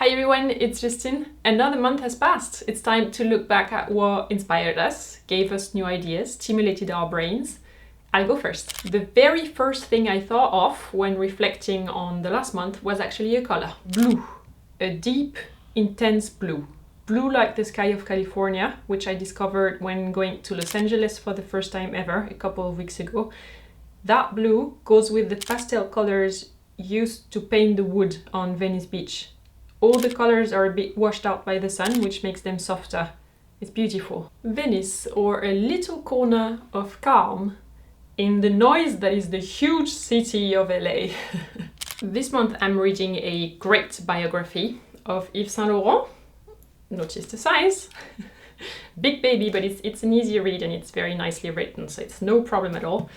Hi everyone, it's Justine. Another month has passed. It's time to look back at what inspired us, gave us new ideas, stimulated our brains. I'll go first. The very first thing I thought of when reflecting on the last month was actually a color. Blue. A deep, intense blue. Blue like the sky of California, which I discovered when going to Los Angeles for the first time ever a couple of weeks ago. That blue goes with the pastel colors used to paint the wood on Venice beach. All the colors are a bit washed out by the sun, which makes them softer. It's beautiful. Venice, or a little corner of calm in the noise that is the huge city of LA. This month I'm reading a great biography of Yves Saint Laurent. Notice the size. Big baby, but it's an easy read and it's very nicely written, so it's no problem at all.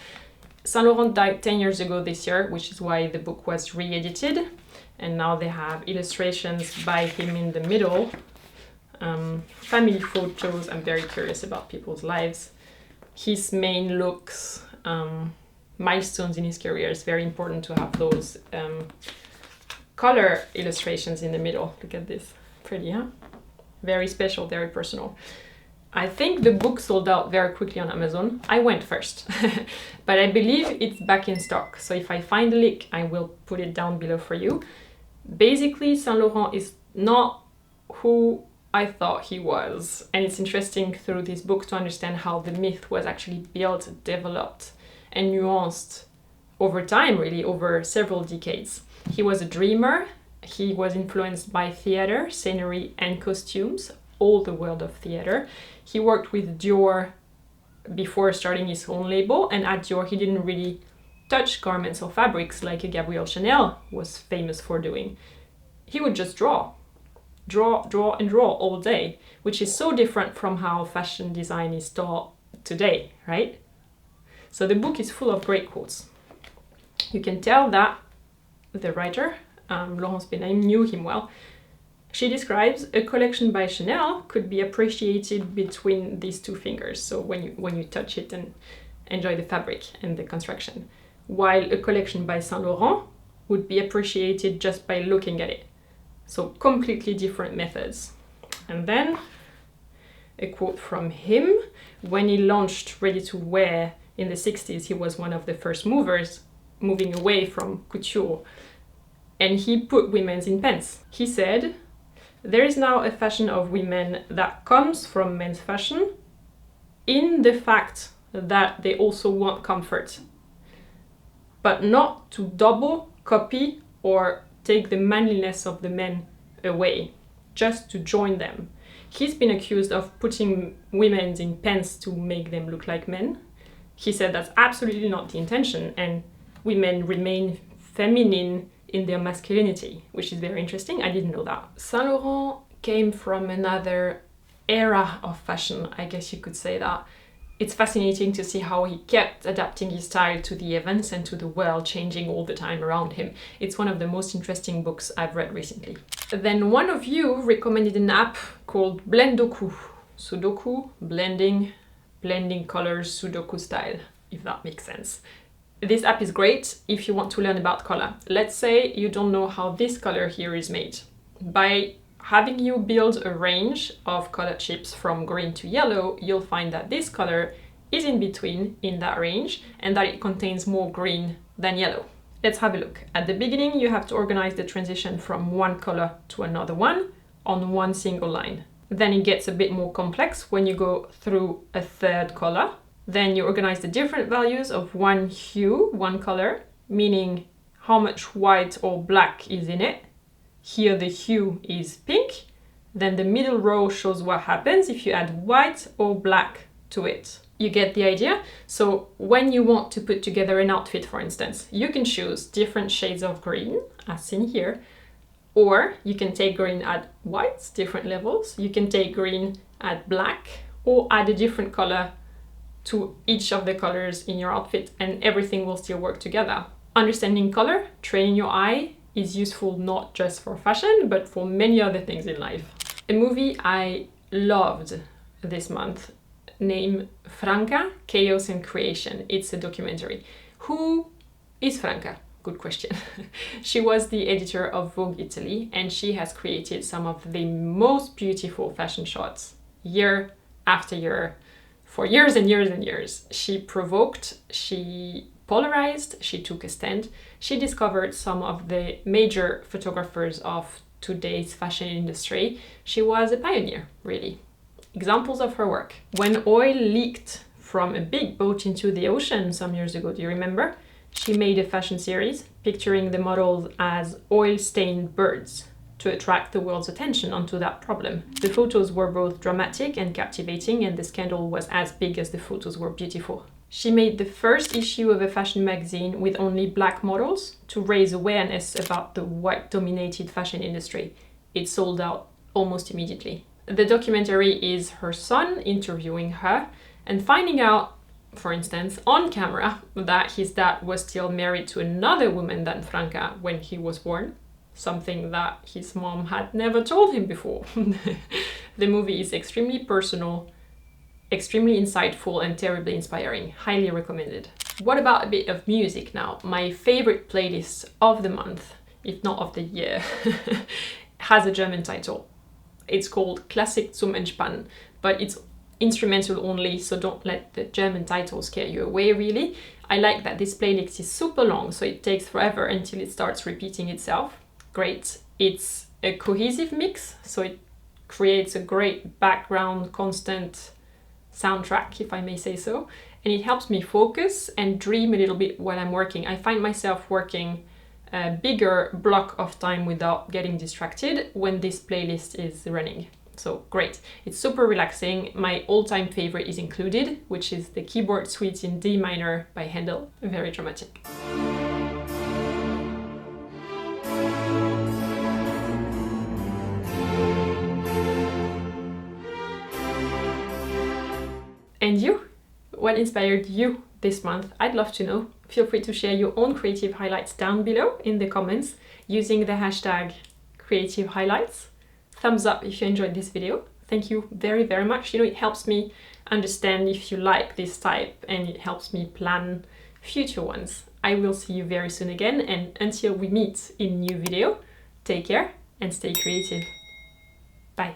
Saint Laurent died 10 years ago this year, which is why the book was re-edited. And now they have illustrations by him in the middle. Family photos. I'm very curious about people's lives. His main looks, milestones in his career. It's very important to have those color illustrations in the middle. Look at this. Pretty, huh? Very special, very personal. I think the book sold out very quickly on Amazon. I went first, but I believe it's back in stock. So if I find the link, I will put it down below for you. Basically, Saint Laurent is not who I thought he was. And it's interesting through this book to understand how the myth was actually built, developed, and nuanced over time, really, over several decades. He was a dreamer. He was influenced by theater, scenery, and costumes, all the world of theater. He worked with Dior before starting his own label, and at Dior he didn't really touch garments or fabrics like Gabrielle Chanel was famous for doing. He would just draw all day, which is so different from how fashion design is taught today, right? So the book is full of great quotes. You can tell that the writer, Laurence Benaim, knew him well. She describes a collection by Chanel could be appreciated between these two fingers, so when you touch it and enjoy the fabric and the construction, while a collection by Saint Laurent would be appreciated just by looking at it. So completely different methods. And then a quote from him. When he launched ready-to-wear in the 60s, he was one of the first movers moving away from couture, and he put women's in pants. He said, "There is now a fashion of women that comes from men's fashion in the fact that they also want comfort, but not to double, copy, or take the manliness of the men away, just to join them." He's been accused of putting women in pants to make them look like men. He said that's absolutely not the intention, and women remain feminine in their masculinity, which is very interesting. I didn't know that. Saint Laurent came from another era of fashion, I guess you could say that. It's fascinating to see how he kept adapting his style to the events and to the world, changing all the time around him. It's one of the most interesting books I've read recently. Then one of you recommended an app called Blendoku. Sudoku, blending colors, Sudoku style, if that makes sense. This app is great if you want to learn about color. Let's say you don't know how this color here is made. By having you build a range of color chips from green to yellow, you'll find that this color is in between in that range and that it contains more green than yellow. Let's have a look. At the beginning, you have to organize the transition from one color to another one on one single line. Then it gets a bit more complex when you go through a third color. Then you organize the different values of one hue, one color, meaning how much white or black is in it. Here the hue is pink. Then the middle row shows what happens if you add white or black to it. You get the idea? So when you want to put together an outfit, for instance, you can choose different shades of green, as seen here, or you can take green, add whites, different levels. You can take green, add black, or add a different color to each of the colors in your outfit, and everything will still work together. Understanding color, training your eye, is useful not just for fashion, but for many other things in life. A movie I loved this month named Franca, Chaos and Creation. It's a documentary. Who is Franca? Good question. She was the editor of Vogue Italy, and she has created some of the most beautiful fashion shots year after year, for years and years and years. She provoked, she polarized, she took a stand. She discovered some of the major photographers of today's fashion industry. She was a pioneer, really. Examples of her work. When oil leaked from a big boat into the ocean some years ago, do you remember? She made a fashion series picturing the models as oil-stained birds to attract the world's attention onto that problem. The photos were both dramatic and captivating, and the scandal was as big as the photos were beautiful. She made the first issue of a fashion magazine with only black models to raise awareness about the white-dominated fashion industry. It sold out almost immediately. The documentary is her son interviewing her and finding out, for instance, on camera, that his dad was still married to another woman than Franca when he was born, something that his mom had never told him before. The movie is extremely personal, extremely insightful, and terribly inspiring. Highly recommended. What about a bit of music now? My favorite playlist of the month, if not of the year, has a German title. It's called Klassik zum Entspannen, but it's instrumental only, so don't let the German title scare you away, really. I like that this playlist is super long, so it takes forever until it starts repeating itself. Great. It's a cohesive mix, so it creates a great background, constant soundtrack, if I may say so, and it helps me focus and dream a little bit while I'm working. I find myself working a bigger block of time without getting distracted when this playlist is running. So great. It's super relaxing. My all-time favorite is included, which is the keyboard suite in D minor by Händel. Very dramatic. And you? What inspired you this month? I'd love to know. Feel free to share your own creative highlights down below in the comments using the hashtag creative highlights. Thumbs up if you enjoyed this video. Thank you very, very much. You know, it helps me understand if you like this type, and it helps me plan future ones. I will see you very soon again, and until we meet in new video, take care and stay creative. Bye.